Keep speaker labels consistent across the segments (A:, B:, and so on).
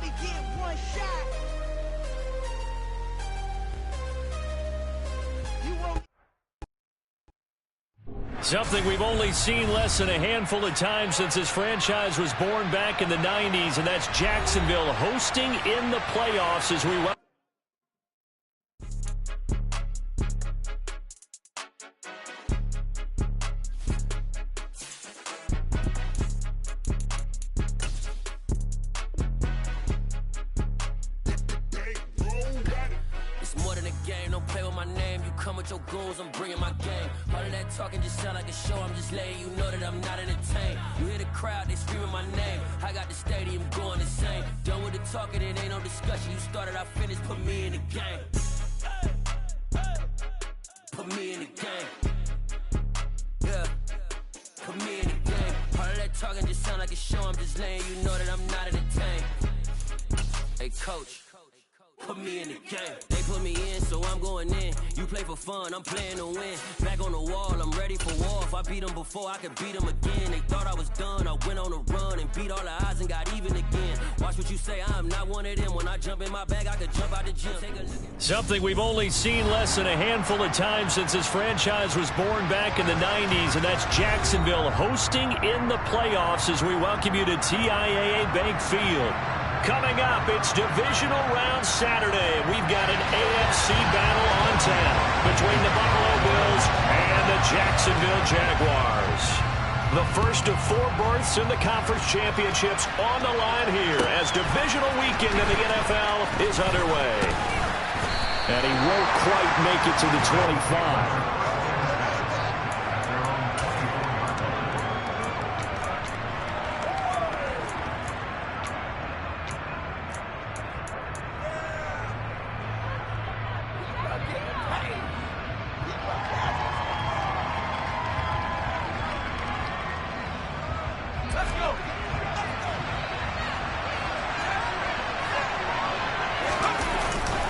A: only get one shot. You won't.
B: Something we've only seen less than a handful of times since this franchise was born back in the 90s, and that's Jacksonville hosting in the playoffs as we welcome.
C: Your goals, I'm bringing my game. All of that talking just sound like a show. I'm just letting you know that I'm not entertained. You hear the crowd, they screaming my name. I got the stadium going insane. Done with the talking, it ain't no discussion. You started, I finished, put me in the game. Put me in the game. Yeah. Put me in the game. All of that talking just sound like a show. I'm just letting you know that I'm not entertained. Hey, coach. Put me in the game. They put me in, so I'm going in. You play for fun, I'm playing to win. Back on the wall, I'm ready for war. If I beat them before, I could beat them again. They thought I was done, I went on a run and beat all the odds and got even again. Watch what you say, I'm not one of them. When I jump in my bag, I could jump out the gym. Take a look at
B: Something we've only seen less than a handful of times since this franchise was born back in the 90s, and that's Jacksonville hosting in the playoffs as we welcome you to TIAA Bank Field. Coming up, it's Divisional Round Saturday. We've got an AFC battle on tap between the Buffalo Bills and the Jacksonville Jaguars. The first of 4 berths in the conference championships on the line here as divisional weekend in the NFL is underway. And he won't quite make it to the 25.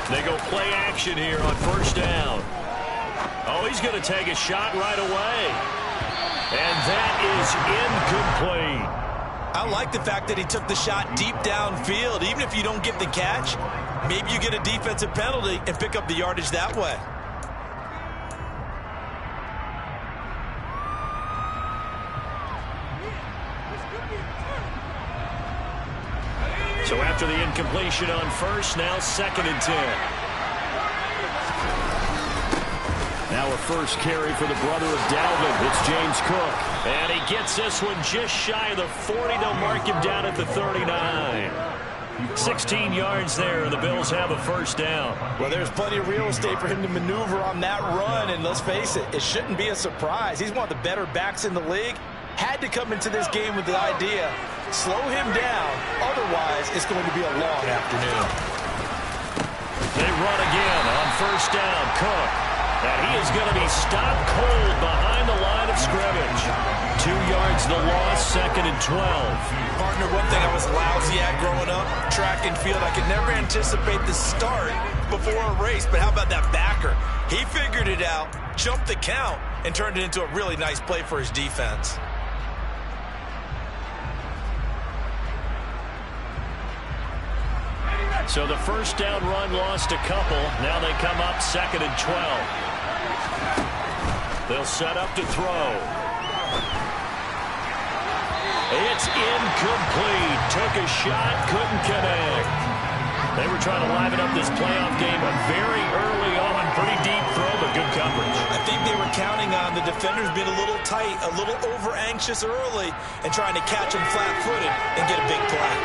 B: They go play action here on first down. Oh, he's going to take a shot right away. And that is incomplete.
D: I like the fact that he took the shot deep downfield. Even if you don't get the catch, maybe you get a defensive penalty and pick up the yardage that way.
B: So after the incompletion on first, now 2nd and 10. Now a first carry for the brother of Dalvin. It's James Cook. And he gets this one just shy of the 40. They'll mark him down at the 39. 16 yards there, and the Bills have a first down.
D: Well, there's plenty of real estate for him to maneuver on that run, and let's face it, it shouldn't be a surprise. He's one of the better backs in the league. Had to come into this game with the idea, slow him down, otherwise it's going to be a long afternoon.
B: They run again on first down, Cook. And he is going to be stopped cold behind the line of scrimmage. 2 yards the loss, 2nd and 12.
D: Partner, one thing I was lousy at growing up, track and field, I could never anticipate the start before a race, but how about that backer? He figured it out, jumped the count, and turned it into a really nice play for his defense.
B: So the first down run lost a couple. Now they come up 2nd and 12. They'll set up to throw. It's incomplete. Took a shot, couldn't connect. They were trying to liven up this playoff game very early on. Pretty deep throw, but good coverage.
D: I think they were counting on the defenders being a little tight, a little over-anxious early, and trying to catch them flat-footed and get a big play.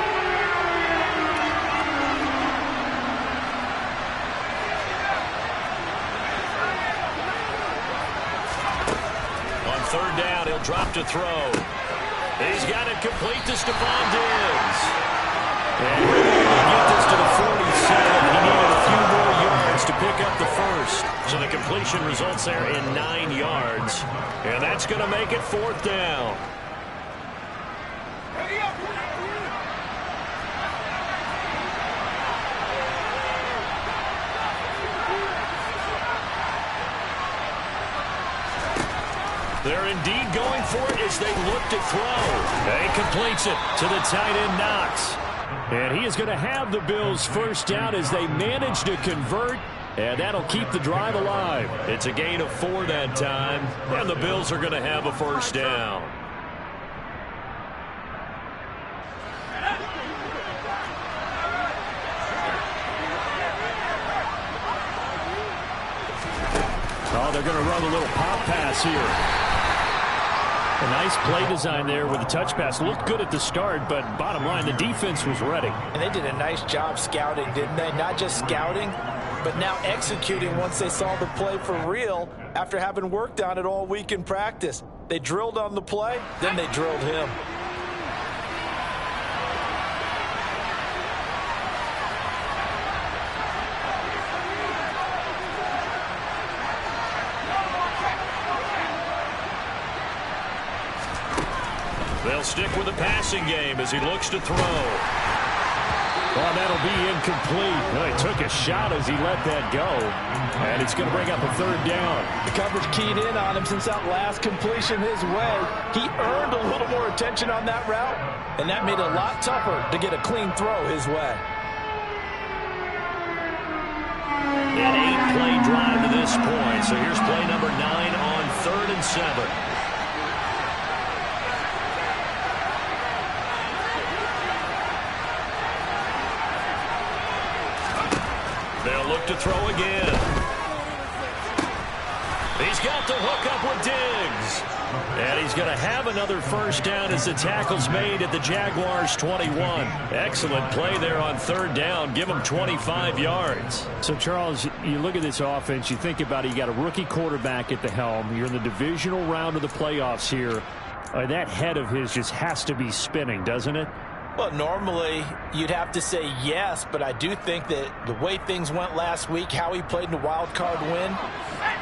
B: Third down, he'll drop to throw. He's got it complete to Stephon Diggs. And he'll get this to the 47. He needed a few more yards to pick up the first. So the completion results there in 9 yards. And that's going to make it 4th down. They're indeed going for it as they look to throw. He completes it to the tight end, Knox. And he is going to have the Bills first down as they manage to convert. And that'll keep the drive alive. It's a gain of 4 that time. And the Bills are going to have a first down. Oh, they're going to run a little pop pass here. A nice play design there with the touch pass. Looked good at the start, but bottom line, the defense was ready.
D: And they did a nice job scouting, didn't they? Not just scouting, but now executing once they saw the play for real after having worked on it all week in practice. They drilled on the play, then they drilled him.
B: They'll stick with the passing game as he looks to throw. Well, that'll be incomplete. Well, he took a shot as he let that go. And it's going to bring up a third down.
D: The coverage keyed in on him since that last completion his way. He earned a little more attention on that route, and that made it a lot tougher to get a clean throw his way.
B: An 8-play drive to this point. So here's play number 9 on 3rd and 7. They'll look to throw again. He's got the hook up with Diggs. And he's going to have another first down as the tackle's made at the Jaguars' 21. Excellent play there on 3rd down. Give him 25 yards.
A: So, Charles, you look at this offense, you think about it, you got a rookie quarterback at the helm. You're in the divisional round of the playoffs here. That head of his just has to be spinning, doesn't it?
D: Well, normally you'd have to say yes, but I do think that the way things went last week, how he played in the wild card win,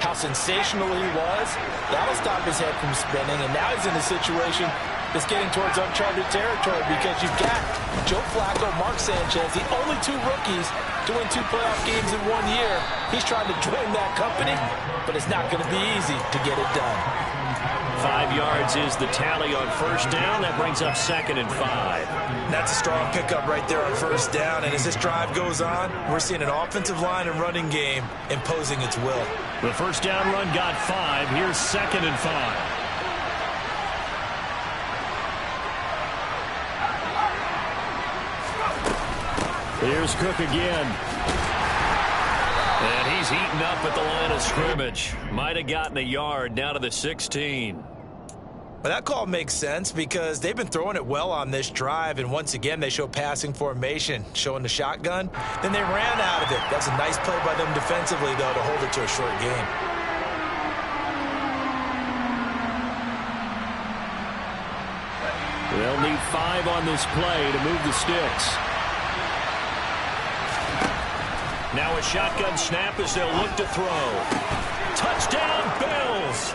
D: how sensational he was, that'll stop his head from spinning. And now he's in a situation that's getting towards uncharted territory because you've got Joe Flacco, Mark Sanchez, the only 2 rookies to win 2 playoff games in 1 year. He's trying to join that company, but it's not going to be easy to get it done.
B: 5 yards is the tally on first down. That brings up 2nd and 5.
D: That's a strong pickup right there on first down. And as this drive goes on, we're seeing an offensive line and running game imposing its will.
B: The first down run got 5. Here's 2nd and 5. Here's Cook again. And he's heating up at the line of scrimmage. Might have gotten a yard down to the 16.
D: But that call makes sense because they've been throwing it well on this drive, and once again they show passing formation, showing the shotgun. Then they ran out of it. That's a nice play by them defensively, though, to hold it to a short game.
B: They'll need 5 on this play to move the sticks. Now a shotgun snap as they'll look to throw. Touchdown, Bills!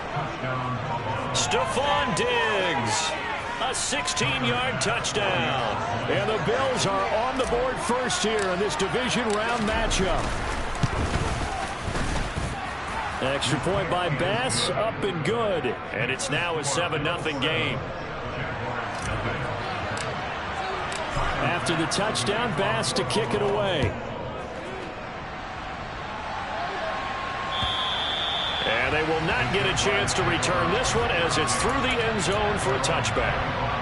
B: Stephon Diggs, a 16-yard touchdown. And the Bills are on the board first here in this division round matchup. Extra point by Bass, up and good. And it's now a 7-0 game. After the touchdown, Bass to kick it away. And they will not get a chance to return this one as it's through the end zone for a touchback.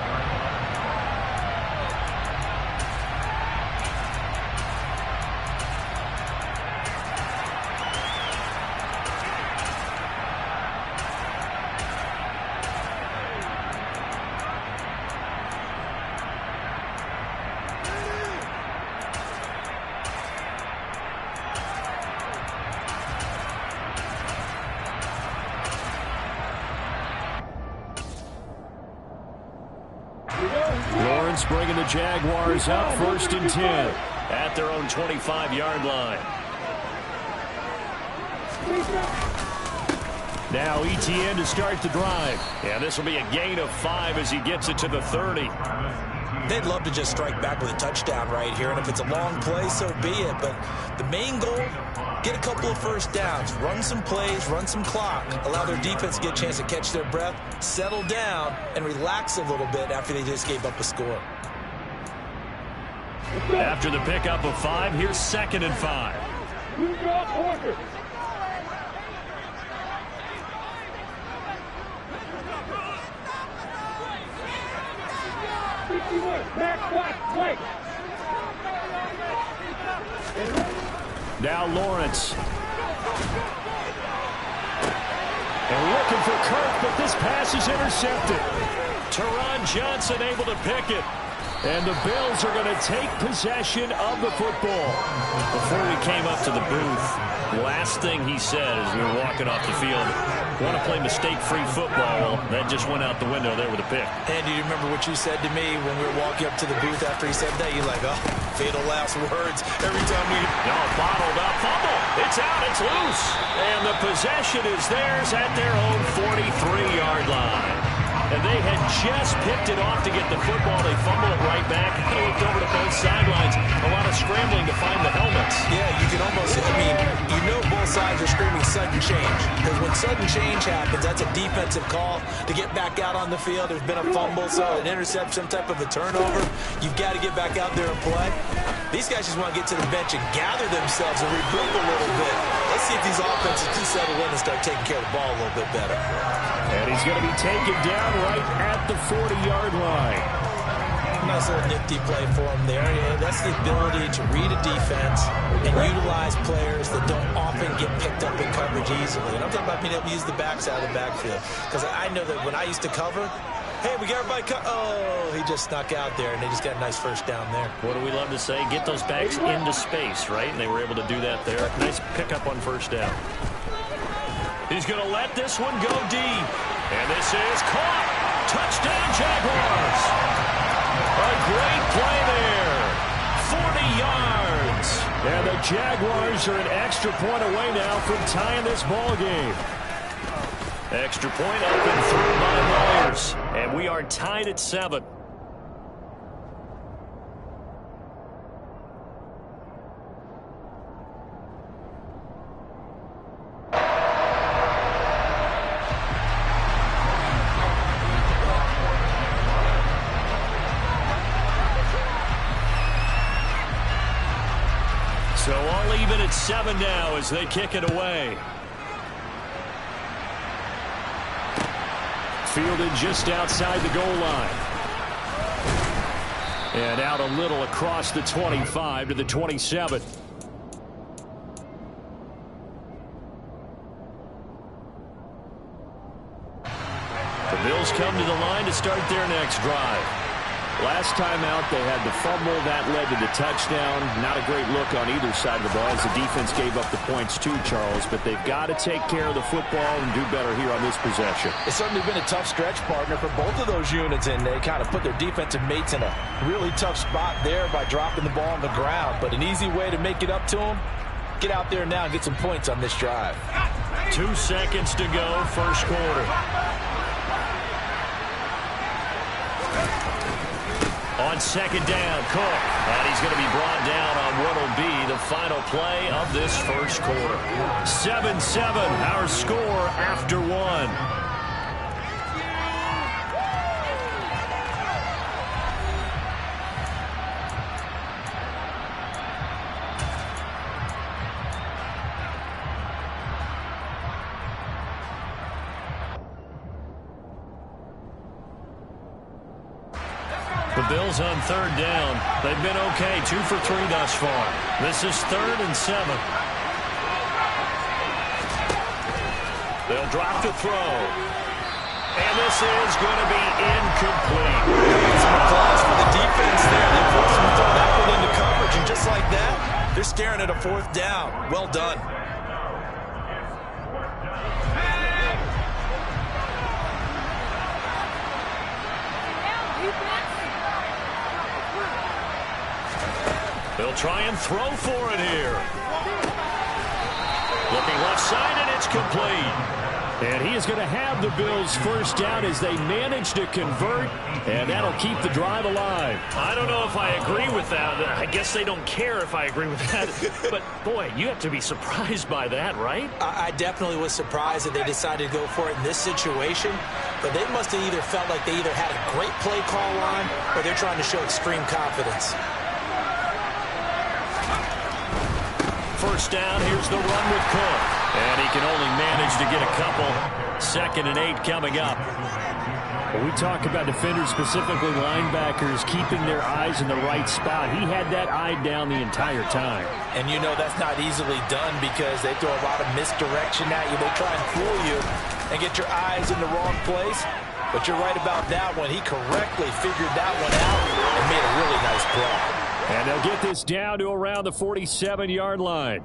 B: Lawrence bringing the Jaguars up 1st and 10 at their own 25-yard line. Now Etienne to start the drive. And this will be a gain of 5 as he gets it to the 30.
D: They'd love to just strike back with a touchdown right here, and if it's a long play, so be it. But the main goal, get a couple of first downs, run some plays, run some clock, allow their defense to get a chance to catch their breath, settle down, and relax a little bit after they just gave up a score.
B: After the pickup of 5, here's 2nd and 5.
A: Now Lawrence. And looking for Kirk, but this pass is intercepted.
B: Teron Johnson able to pick it.
A: And the Bills are going to take possession of the football.
B: Before we came up to the booth, last thing he said as we were walking off the field, want to play mistake-free football. Well, that just went out the window there with a pick.
D: And do you remember what you said to me when we were walking up to the booth after he said that? You're like, oh, fatal last words every time we...
B: No, bottled up, fumble. It's out, it's loose.
A: And the possession is theirs at their own 43-yard line. And they had just picked it off to get the football. They fumble it right back. He looked over to both sidelines. A lot of scrambling to find the helmets.
D: Yeah, you can almost, I mean, you know both sides are screaming sudden change. Because when sudden change happens, that's a defensive call to get back out on the field. There's been a fumble, so an interception, some type of a turnover. You've got to get back out there and play. These guys just want to get to the bench and gather themselves and regroup a little bit. Let's see if these offenses can settle in and start taking care of the ball a little bit better.
A: And he's going to be taken down right at the 40-yard line.
D: Nice little nifty play for him there. Yeah, that's the ability to read a defense and utilize players that don't often get picked up in coverage easily. And I'm talking about being able to use the backside of the backfield. Because I know that when I used to cover, hey, we got everybody oh, he just snuck out there, and they just got a nice first down there.
B: What do we love to say? Get those backs into space, right? And they were able to do that there. Nice pickup on first down. He's going to let this one go deep. And this is caught. Touchdown, Jaguars. A great play there. 40 yards.
A: And the Jaguars are an extra point away now from tying this ball game.
B: Extra point up and through by Myers. And we are tied at 7. So all even at 7 now as they kick it away.
A: Fielded just outside the goal line. And out a little across the 25 to the 27.
B: The Bills come to the line to start their next drive.
A: Last time out, they had the fumble. That led to the touchdown. Not a great look on either side of the ball as the defense gave up the points too, Charles. But they've got to take care of the football and do better here on this possession.
D: It's certainly been a tough stretch, partner, for both of those units, and they kind of put their defensive mates in a really tough spot there by dropping the ball on the ground. But an easy way to make it up to them, get out there now and get some points on this drive.
B: 2 seconds to go, first quarter. On second down, Cook. And he's going to be brought down on what will be the final play of this first quarter. 7-7, our score after 1. The Bills on third down. They've been okay, 2 for 3 thus far. This is 3rd and 7. They'll drop to throw. And this is going to be incomplete.
D: Some applause for the defense there. They forced them to throw that one into coverage, and just like that, they're staring at a 4th down. Well done.
B: They'll try and throw for it here. Looking left side, and it's complete.
A: And he is going to have the Bills first down as they manage to convert, and that'll keep the drive alive.
B: I don't know if I agree with that. I guess they don't care if I agree with that. But, boy, you have to be surprised by that, right?
D: I definitely was surprised that they decided to go for it in this situation. But they must have either felt like they either had a great play call on or they're trying to show extreme confidence.
B: first down. Here's the run with Cook. And he can only manage to get a couple. 2nd and 8 coming up.
A: When we talk about defenders, specifically linebackers, keeping their eyes in the right spot, he had that eye down the entire time.
D: And you know that's not easily done because they throw a lot of misdirection at you. They try and fool you and get your eyes in the wrong place. But you're right about that one. He correctly figured that one out and made a really nice play.
A: And they'll get this down to around the 47-yard line.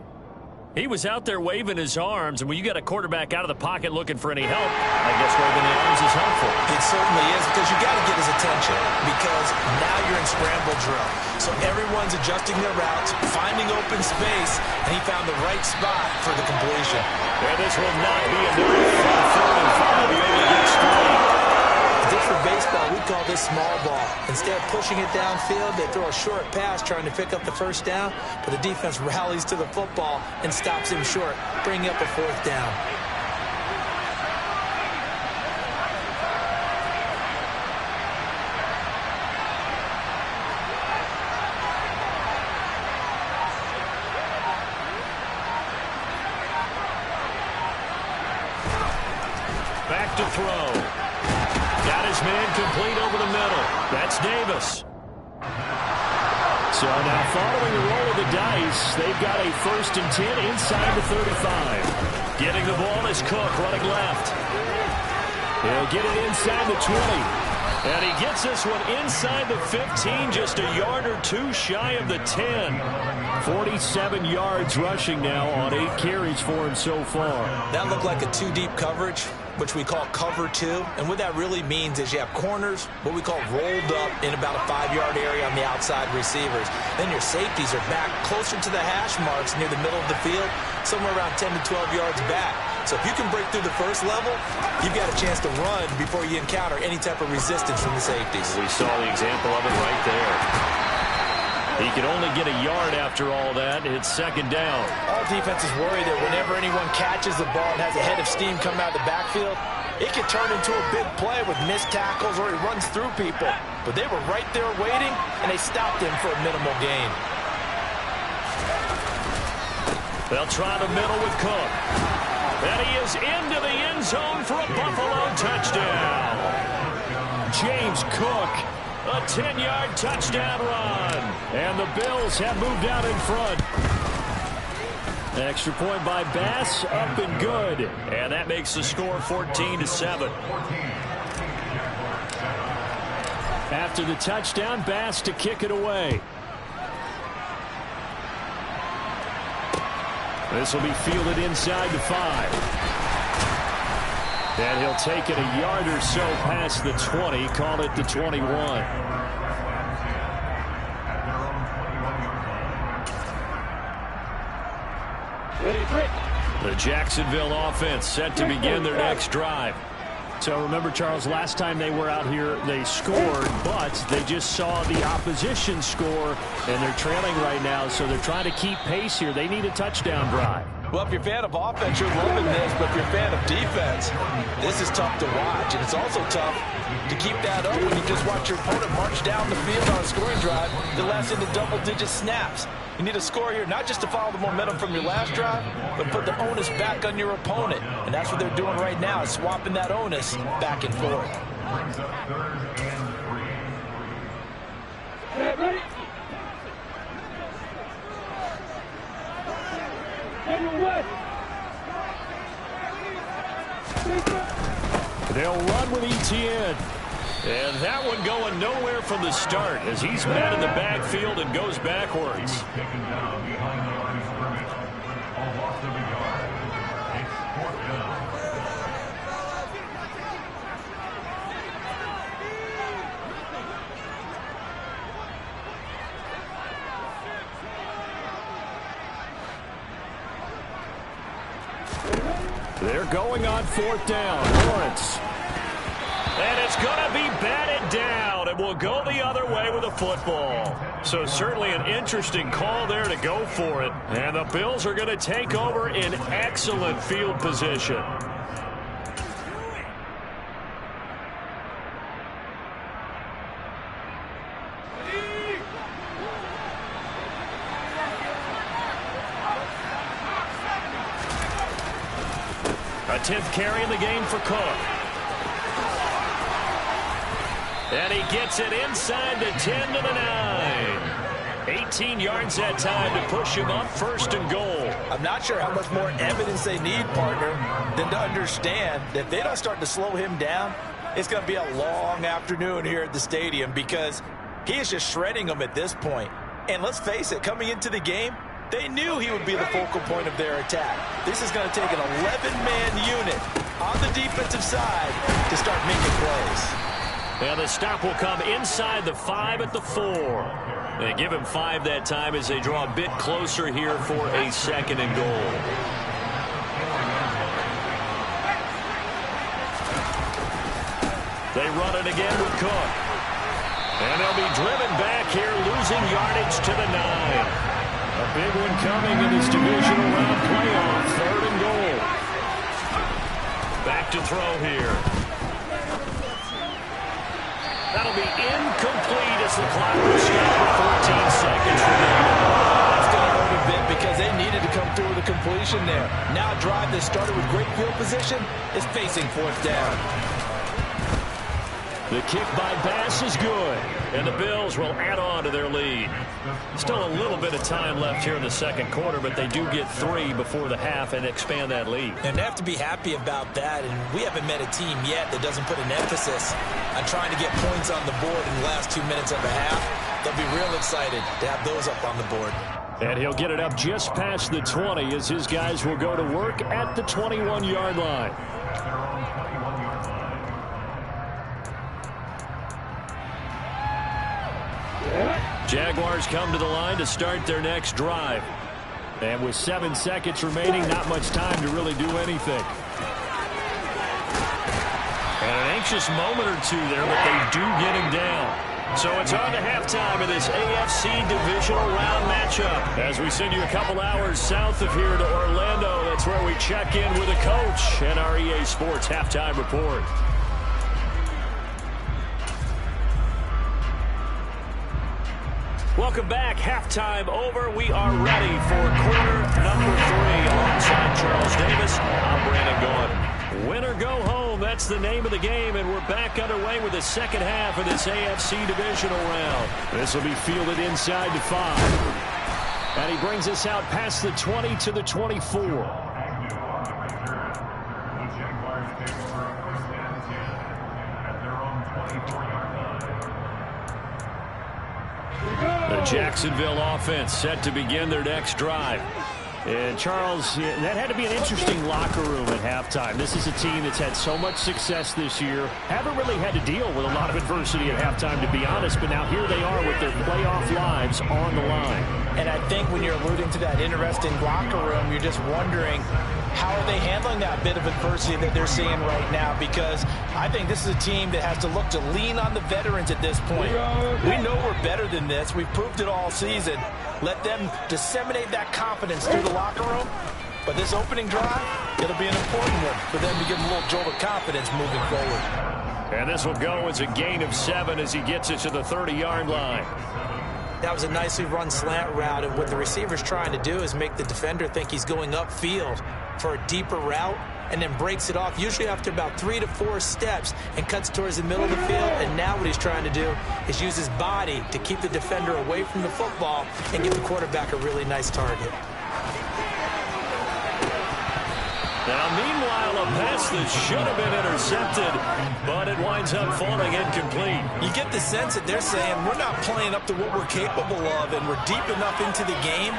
B: He was out there waving his arms, and when you got a quarterback out of the pocket looking for any help, I guess waving the arms is helpful.
D: It certainly is, because you got to get his attention, because now you're in scramble drill. So everyone's adjusting their routes, finding open space, and he found the right spot for the completion.
B: And this will not be enough. 3rd and 5, he only gets 3.
D: This for baseball, we call this small ball. Instead of pushing it downfield, they throw a short pass trying to pick up the first down, but the defense rallies to the football and stops him short, bringing up a 4th down.
B: Back to throw. Got his man complete over the middle. That's Davis.
A: So now following the roll of the dice, they've got a 1st and 10 inside the 35.
B: Getting the ball is Cook running left.
A: He'll get it inside the 20.
B: And he gets this one inside the 15, just a yard or 2 shy of the 10.
A: 47 yards rushing now on 8 carries for him so far.
D: That looked like a 2-deep coverage, which we call cover 2. And what that really means is you have corners, what we call rolled up in about a 5-yard area on the outside receivers. Then your safeties are back closer to the hash marks near the middle of the field, somewhere around 10 to 12 yards back. So if you can break through the first level, you've got a chance to run before you encounter any type of resistance from the safeties.
B: We saw the example of it right there. He could only get a yard after all that. It's 2nd down.
D: All defenses worry that whenever anyone catches the ball and has a head of steam coming out of the backfield, it could turn into a big play with missed tackles or he runs through people. But they were right there waiting, and they stopped him for a minimal gain.
B: They'll try the middle with Cook. And he is into the end zone for a Buffalo touchdown.
A: James Cook,
B: a 10-yard touchdown run.
A: and the Bills have moved out in front. Extra point by Bass, up and good.
B: And that makes the score 14-7.
A: After the touchdown, Bass to kick it away. This will be fielded inside the 5. And he'll take it a yard or so past the 20, call it the 21.
B: The Jacksonville offense set to begin their next drive.
A: So remember, Charles, last time they were out here, they scored, but they just saw the opposition score, and they're trailing right now, so they're trying to keep pace here. They need a touchdown drive.
D: Well, if you're a fan of offense, you're loving this, but if you're a fan of defense, this is tough to watch, and it's also tough to keep that up when you just watch your opponent march down the field on a scoring drive that lasts into double-digit snaps. You need a score here, not just to follow the momentum from your last drive, but put the onus back on your opponent. And that's what they're doing right now, is swapping that onus back and forth.
A: They'll run with ETN.
B: And that one going nowhere from the start as he's met in the backfield and goes backwards.
A: They're going on 4th down. Lawrence.
B: And it's going to be batted down. It will go the other way with a football. So certainly an interesting call there to go for it. And the Bills are going to take over in excellent field position. A 10th carry in the game for Cook. And he gets it inside the 10 to the 9. 18 yards that time to push him up 1st and goal.
D: I'm not sure how much more evidence they need, partner, than to understand that if they don't start to slow him down, it's going to be a long afternoon here at the stadium because he is just shredding them at this point. And let's face it, coming into the game, they knew he would be the focal point of their attack. This is going to take an 11-man unit on the defensive side to start making plays.
B: And the stop will come inside the 5 at the 4. They give him 5 that time as they draw a bit closer here for a 2nd and goal. They run it again with Cook. And they'll be driven back here, losing yardage to the 9. A big one coming in this divisional round playoff. 3rd and goal. Back to throw here. That'll be incomplete as the clock will stop with 14 seconds remaining.
D: That's going to hurt a bit because they needed to come through with a completion there. Now a drive that started with great field position is facing 4th down.
B: The kick by Bass is good, and the Bills will add on to their lead. Still a little bit of time left here in the 2nd quarter, but they do get 3 before the half and expand that lead.
D: And they have to be happy about that, and we haven't met a team yet that doesn't put an emphasis on trying to get points on the board in the last 2 minutes of the half. They'll be real excited to have those up on the board.
B: And he'll get it up just past the 20 as his guys will go to work at the 21-yard line. Jaguars come to the line to start their next drive. And with 7 seconds remaining, not much time to really do anything. And an anxious moment or two there, but they do get him down. So it's on to halftime of this AFC divisional round matchup. As we send you a couple hours south of here to Orlando, that's where we check in with a coach and our EA Sports halftime report. Welcome back. Halftime over. We are ready for quarter number 3. Alongside Charles Davis, I'm Brandon Gordon. Win or go home, that's the name of the game, and we're back underway with the 2nd half of this AFC divisional round. This will be fielded inside the 5. And he brings us out past the 20 to the 24. The Jacksonville offense set to begin their next drive. And Charles, that had to be an interesting locker room at halftime. This is a team that's had so much success this year. Haven't really had to deal with a lot of adversity at halftime, to be honest. But now here they are with their playoff lives on the line.
D: And I think when you're alluding to that interesting locker room, you're just wondering, how are they handling that bit of adversity that they're seeing right now? Because I think this is a team that has to look to lean on the veterans at this point. We know we're better than this. We've proved it all season. Let them disseminate that confidence through the locker room. But this opening drive, it'll be an important one for them to give them a little jolt of confidence moving forward.
B: And this will go as a gain of 7 as he gets it to the 30-yard line.
E: That was a nicely run slant route, and what the receiver's trying to do is make the defender think he's going upfield for a deeper route, and then breaks it off, usually after about 3 to 4 steps, and cuts towards the middle of the field. And now what he's trying to do is use his body to keep the defender away from the football and give the quarterback a really nice target.
B: Now, meanwhile, a pass that should have been intercepted, but it winds up falling incomplete.
D: You get the sense that they're saying we're not playing up to what we're capable of, and we're deep enough into the game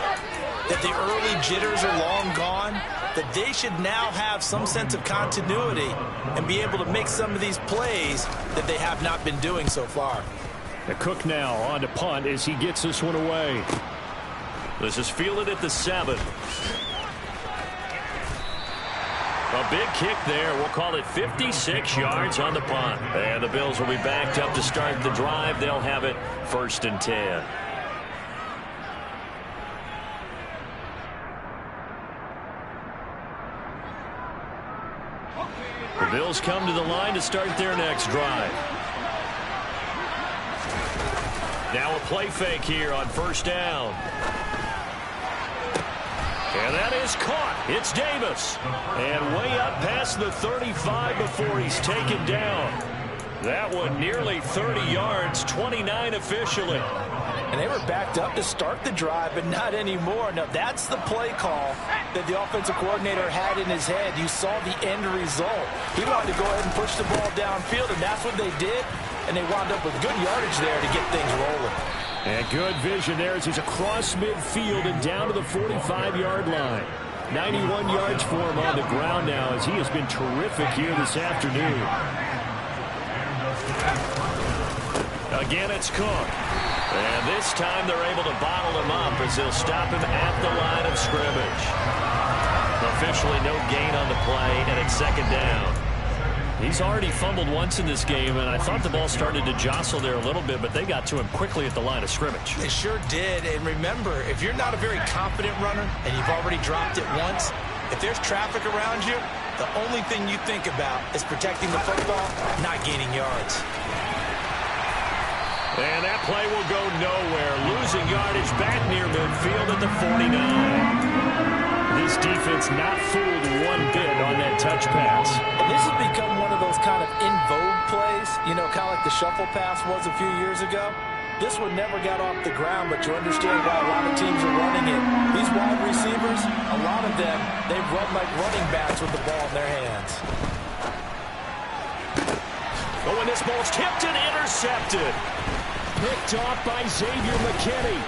D: that the early jitters are long gone, that they should now have some sense of continuity and be able to make some of these plays that they have not been doing so far.
B: The Cook now on to punt as he gets this one away. This is fielded at the 7. A big kick there. We'll call it 56 yards on the punt. And the Bills will be backed up to start the drive. They'll have it 1st and 10. The Bills come to the line to start their next drive. Now a play fake here on 1st down. And that is is caught. It's Davis. And way up past the 35 before he's taken down. That one nearly 30 yards, 29 officially.
D: And they were backed up to start the drive, but not anymore. Now, that's the play call that the offensive coordinator had in his head. You saw the end result. He wanted to go ahead and push the ball downfield, and that's what they did. And they wound up with good yardage there to get things rolling.
B: And good vision there as he's across midfield and down to the 45-yard line. 91 yards for him on the ground now as he has been terrific here this afternoon. Again, it's Cook. And this time they're able to bottle him up as they'll stop him at the line of scrimmage. Officially no gain on the play, and it's second down. He's already fumbled once in this game, and I thought the ball started to jostle there a little bit, but they got to him quickly at the line of scrimmage.
E: They sure did, and remember, if you're not a very confident runner and you've already dropped it once, if there's traffic around you, the only thing you think about is protecting the football, not gaining yards.
B: And that play will go nowhere. Losing yardage back near midfield at the 49. This defense not fooled one bit on that touch pass.
D: And this has become one of those kind of in vogue plays, you know, kind of like the shuffle pass was a few years ago. This one never got off the ground, but you understand why a lot of teams are running it. These wide receivers, a lot of them, they run like running backs with the ball in their hands.
B: Oh, and this ball's tipped and intercepted. Picked off by Xavier McKinney.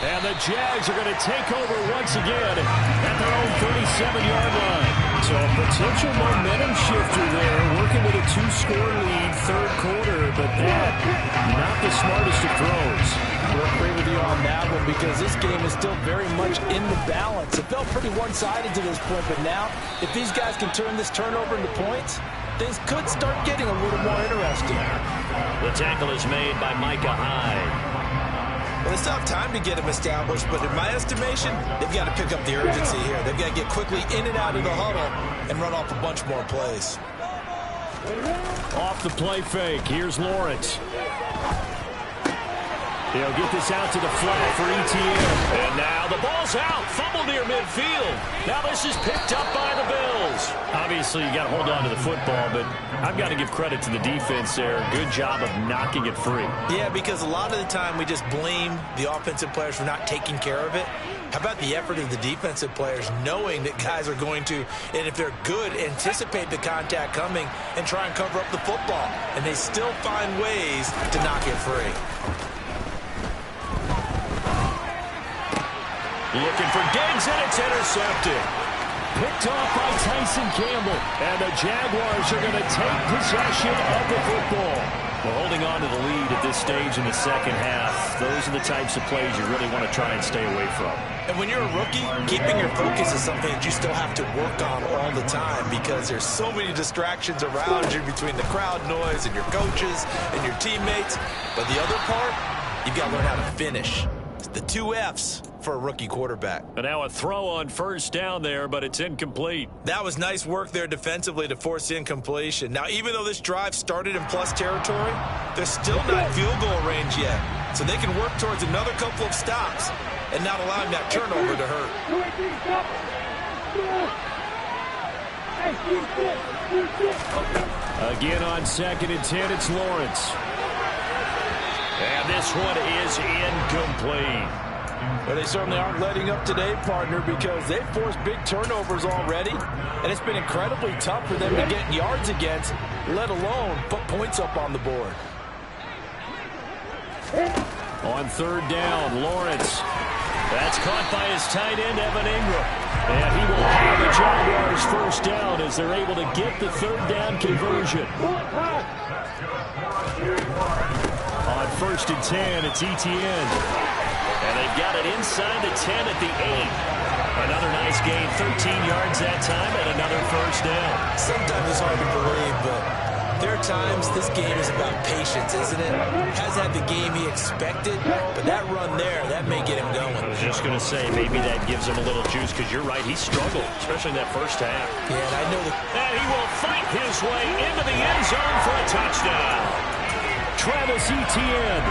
B: And the Jags are going to take over once again at their own 37-yard line. So a potential momentum shifter there, working with a 2-score lead, third quarter, but that, not the smartest of throws.
D: We'll agree with you on that one because this game is still very much in the balance. It felt pretty one-sided to this point, but now, if these guys can turn this turnover into points, things could start getting a little more interesting.
B: The tackle is made by Micah Hyde.
E: Well, they still have time to get him established, but in my estimation, they've got to pick up the urgency here. They've got to get quickly in and out of the huddle and run off a bunch more plays.
B: Off the play fake, here's Lawrence. He'll get this out to the flat for ETN. And now the ball's out. Fumble near midfield. Now this is picked up by the Bills. Obviously, you got to hold on to the football, but I've got to give credit to the defense there. Good job of knocking it free.
E: Yeah, because a lot of the time we just blame the offensive players for not taking care of it. How about the effort of the defensive players knowing that guys are going to, and if they're good, anticipate the contact coming and try and cover up the football. And they still find ways to knock it free.
B: Looking for Diggs, and it's intercepted. Picked off by Tyson Campbell. And the Jaguars are going to take possession of the football. We're holding on to the lead at this stage in the second half. Those are the types of plays you really want to try and stay away from.
E: And when you're a rookie, keeping your focus is something that you still have to work on all the time because there's so many distractions around you between the crowd noise and your coaches and your teammates. But the other part, you've got to learn how to finish. It's the 2 F's for a rookie quarterback.
B: And now a throw on first down there, but it's incomplete.
E: That was nice work there defensively to force the incompletion. Now, even though this drive started in plus territory, they're still not in field goal range yet. So they can work towards another couple of stops and not allowing that turnover to hurt.
B: Again on 2nd and 10, it's Lawrence. And this one is incomplete.
D: Well, they certainly aren't letting up today, partner, because they've forced big turnovers already, and it's been incredibly tough for them to get yards against, let alone put points up on the board.
B: On 3rd down, Lawrence. That's caught by his tight end, Evan Ingram. And he will have the Jaguars first down as they're able to get the 3rd down conversion. On 1st and 10, it's ETN. And they've got it inside the 10 at the 8. Another nice gain, 13 yards that time, and another first down.
E: Sometimes it's hard to believe, but there are times this game is about patience, isn't it? Has had the game he expected, but that run there, that may get him going.
B: I was just going to say, maybe that gives him a little juice, because you're right, he struggled, especially in that first half.
E: Yeah, and I know that.
B: And he will fight his way into the end zone for a touchdown. Travis Etienne,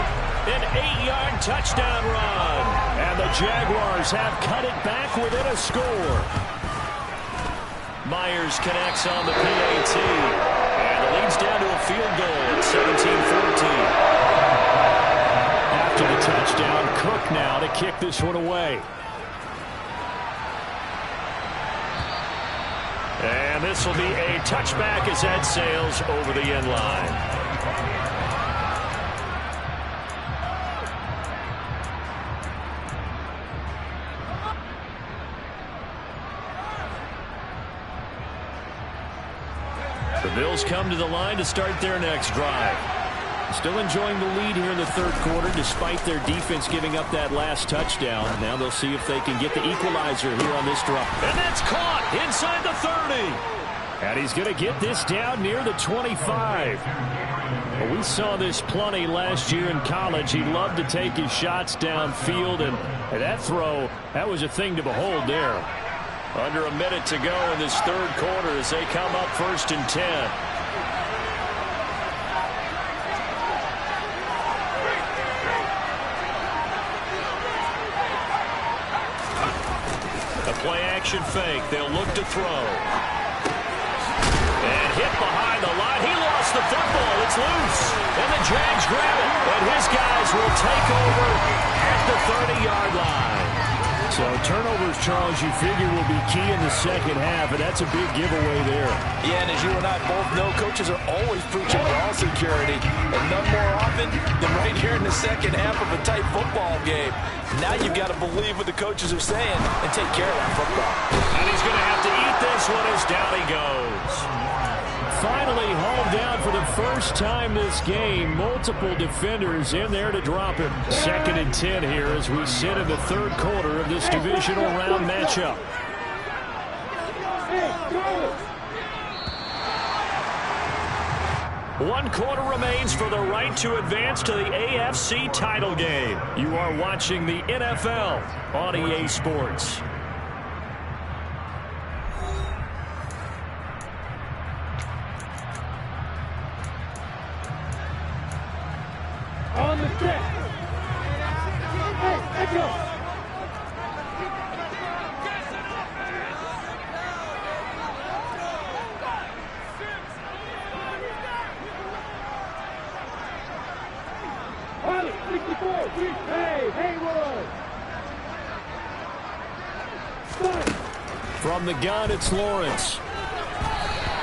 B: an 8-yard touchdown run. And the Jaguars have cut it back within a score. Myers connects on the PAT. And the lead's down to a field goal at 17-14. After the touchdown, Cook now to kick this one away. And this will be a touchback as that sails over the end line. The Bills come to the line to start their next drive. Still enjoying the lead here in the third quarter despite their defense giving up that last touchdown. Now they'll see if they can get the equalizer here on this drive. And that's caught inside the 30. And he's going to get this down near the 25. Well, we saw this plenty last year in college. He loved to take his shots downfield, and that throw, that was a thing to behold there. Under a minute to go in this third quarter as they come up 1st and 10. A play-action fake. They'll look to throw. And hit behind the line. He lost the football. It's loose. And the Jags grab it. And his guys will take over at the 30-yard line. So turnovers, Charles, you figure will be key in the second half, and that's a big giveaway there.
D: Yeah, and as you and I both know, coaches are always preaching ball security, and none more often than right here in the second half of a tight football game. Now you've got to believe what the coaches are saying and take care of that football.
B: And he's going to have to eat this one as down he goes. Finally hauled down for the first time this game. Multiple defenders in there to drop him. 2nd and 10 here as we sit in the third quarter of this divisional round matchup. One quarter remains for the right to advance to the AFC title game. You are watching the NFL on EA Sports.
F: On the set. Hey, let's go.
B: From the gun, it's Lawrence.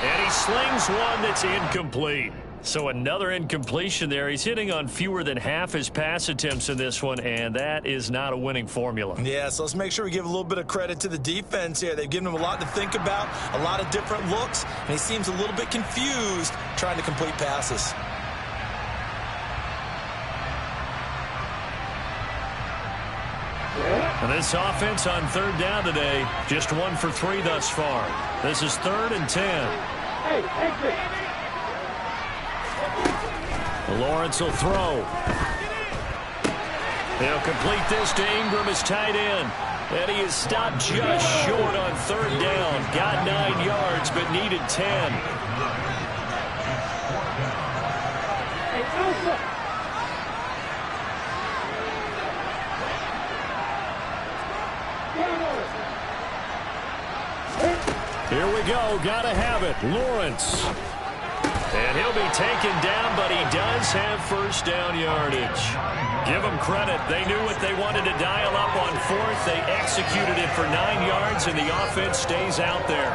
B: And he slings one that's incomplete. So another incompletion there. He's hitting on fewer than half his pass attempts in this one, and that is not a winning formula.
D: Yeah, so let's make sure we give a little bit of credit to the defense here. They've given him a lot to think about, a lot of different looks, and he seems a little bit confused trying to complete passes.
B: And this offense on third down today, just 1 for 3 thus far. This is 3rd and 10. Lawrence will throw. He'll complete this to Ingram, his tight end. And he is stopped just short on 3rd down. Got 9 yards, but needed 10. Here we go. Got to have it. Lawrence. And he'll be taken down, but he does have 1st down yardage. Give them credit. They knew what they wanted to dial up on 4th. They executed it for 9 yards, and the offense stays out there.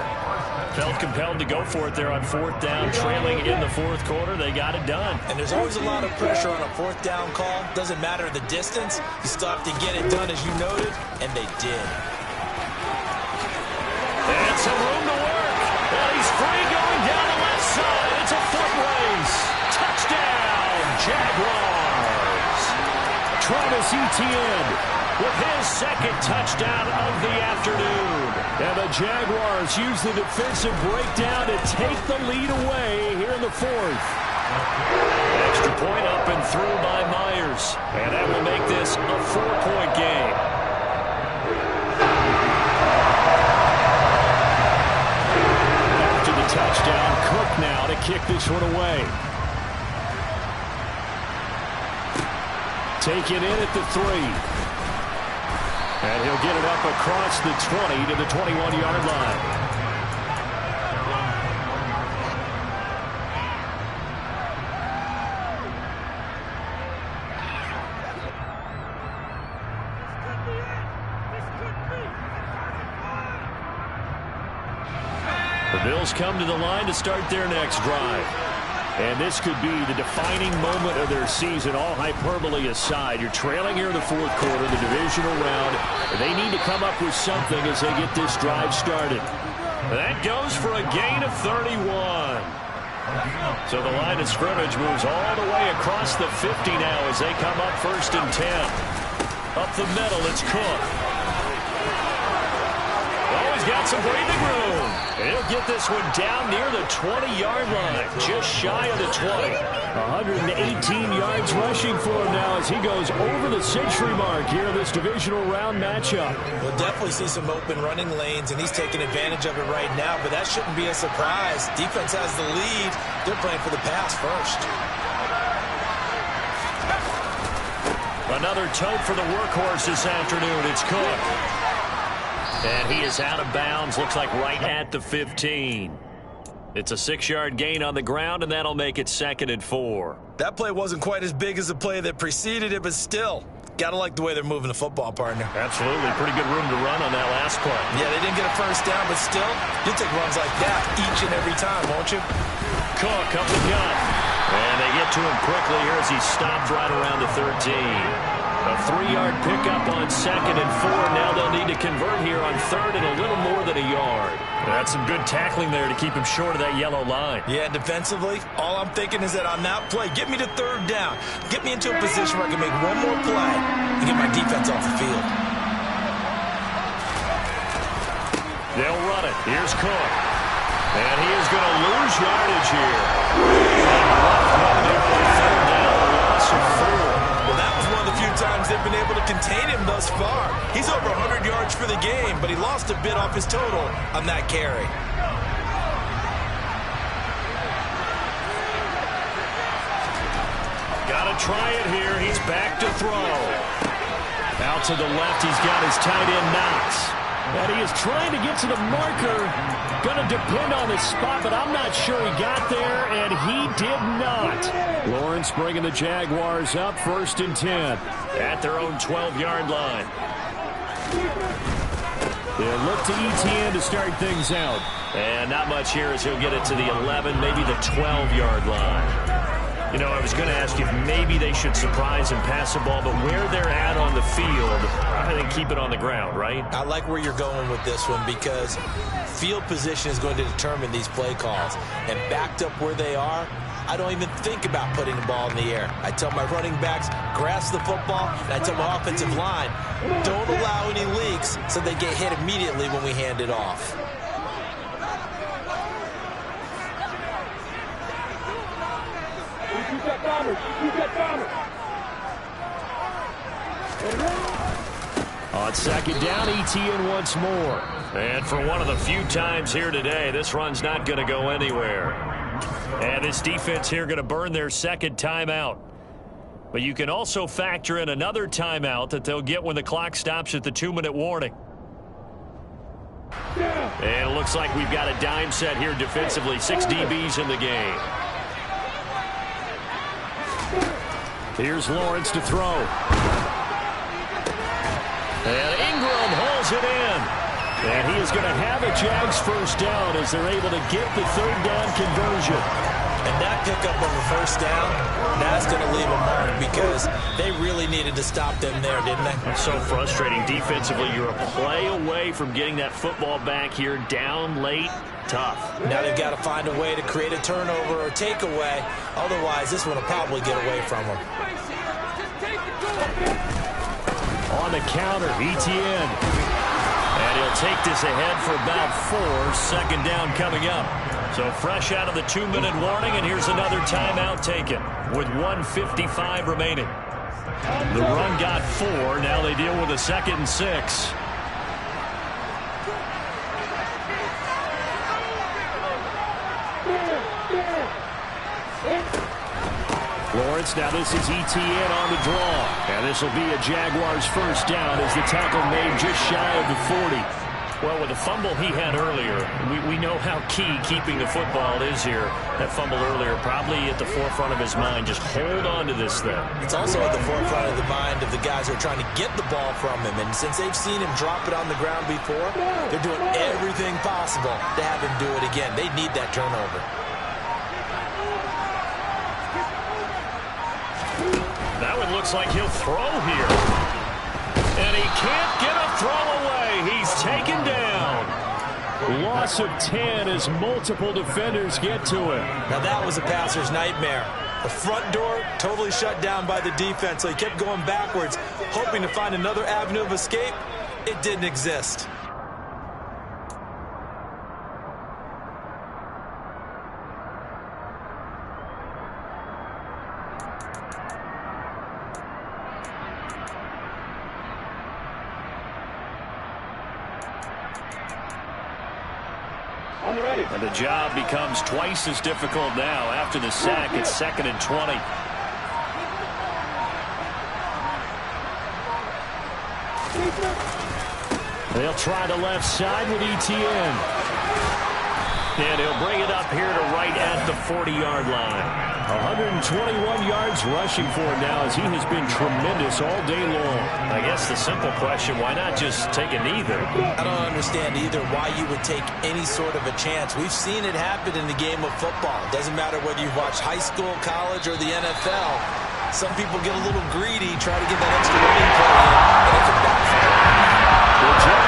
B: Felt compelled to go for it there on 4th down, trailing in the 4th quarter. They got it done.
D: And there's always a lot of pressure on a 4th down call. Doesn't matter the distance. You still have to get it done, as you noted, and they did.
B: And some room to work. And he's free going down the left side. It's a foot race. Touchdown, Jaguars. Travis Etienne with his 2nd touchdown of the afternoon. And the Jaguars use the defensive breakdown to take the lead away here in the 4th. Extra point up and through by Myers. And that will make this a 4-point game. Touchdown, Cook now to kick this one away. Taken in at the 3. And he'll get it up across the 20 to the 21-yard line. The Bills come to the line to start their next drive. And this could be the defining moment of their season, all hyperbole aside. You're trailing here in the fourth quarter, the divisional round. They need to come up with something as they get this drive started. That goes for a gain of 31. So the line of scrimmage moves all the way across the 50 now as they come up 1st and 10. Up the middle, it's Cook. Oh, he's got some breathing room. And he'll get this one down near the 20-yard line, just shy of the 20. 118 yards rushing for him now as he goes over the century mark here in this divisional round matchup.
E: We'll definitely see some open running lanes, and he's taking advantage of it right now, but that shouldn't be a surprise. Defense has the lead. They're playing for the pass first.
B: Another tote for the workhorse this afternoon. It's Cook. And he is out of bounds, looks like right at the 15. It's a 6-yard gain on the ground, and that'll make it 2nd and 4.
D: That play wasn't quite as big as the play that preceded it, but still, gotta like the way they're moving the football, partner.
B: Absolutely. Pretty good room to run on that last play.
D: Yeah, they didn't get a first down, but still, you'll take runs like that each and every time, won't you?
B: Cook up the gut. And they get to him quickly here as he stopped right around the 13. A 3-yard pickup on 2nd and 4. Now they'll need to convert here on 3rd and a little more than a yard. That's some good tackling there to keep him short of that yellow line.
D: Yeah, defensively, all I'm thinking is that on that play, get me to 3rd down. Get me into a position where I can make one more play and get my defense off the field.
B: They'll run it. Here's Cook. And he is going to lose yardage here. Third down, loss of 4.
D: Well, that was one of the few times they've been able to contain him thus far. He's over 100 yards for the game, but he lost a bit off his total on that carry.
B: Got to try it here. He's back to throw. Out to the left, he's got his tight end Knox. And he is trying to get to the marker. Going to depend on the spot, but I'm not sure he got there, and he did not. Lawrence bringing the Jaguars up 1st and 10 at their own 12-yard line. They'll look to ETN to start things out. And not much here as he'll get it to the 11, maybe the 12-yard line. You know, I was going to ask if maybe they should surprise and pass the ball, but where they're at on the field, I think keep it on the ground, right?
E: I like where you're going with this one because field position is going to determine these play calls. And backed up where they are, I don't even think about putting the ball in the air. I tell my running backs, grasp the football, and I tell my offensive line, don't allow any leaks so they get hit immediately when we hand it off.
B: On 2nd down, ETN once more. And for one of the few times here today, this run's not going to go anywhere. And this defense here going to burn their 2nd timeout. But you can also factor in another timeout that they'll get when the clock stops at the 2-minute warning. And it looks like we've got a dime set here defensively. 6 DBs in the game. Here's Lawrence to throw. And Ingram hauls it in. And he is going to have a Jags first down as they're able to get the 3rd down conversion.
E: And that pickup on the 1st down, that's going to leave a mark because they really needed to stop them there, didn't they?
B: It's so frustrating. Defensively, you're a play away from getting that football back here down late. Tough.
E: Now they've got to find a way to create a turnover or takeaway. Otherwise, this one will probably get away from them.
B: On the counter, ETN. And he'll take this ahead for about 4. 2nd down coming up. So fresh out of the 2-minute warning, and here's another timeout taken with 1:55 remaining. The run got 4. Now they deal with a 2nd and 6. Lawrence, now this is ETN on the draw. And this will be a Jaguars first down as the tackle made just shy of the 40. Well, with the fumble he had earlier, we know how key keeping the football is here. That fumble earlier probably at the forefront of his mind. Just hold on to this thing.
E: It's also at the forefront of the mind of the guys who are trying to get the ball from him. And since they've seen him drop it on the ground before, they're doing everything possible to have him do it again. They need that turnover.
B: That one looks like he'll throw here. And he can't get a throw away. He's taken down. Loss of 10 as multiple defenders get to him.
E: Now that was a passer's nightmare. The front door totally shut down by the defense, so he kept going backwards, hoping to find another avenue of escape. It didn't exist.
B: And the job becomes twice as difficult now after the sack. It's 2nd and 20. They'll try the left side with ETN. And he'll bring it up here to right at the 40-yard line. 121 yards rushing for him now as he has been tremendous all day long. I guess the simple question, why not just take a knee there?
E: I don't understand either why you would take any sort of a chance. We've seen it happen in the game of football. It doesn't matter whether you've watched high school, college, or the NFL. Some people get a little greedy, try to get that extra running play in, and it can backfire.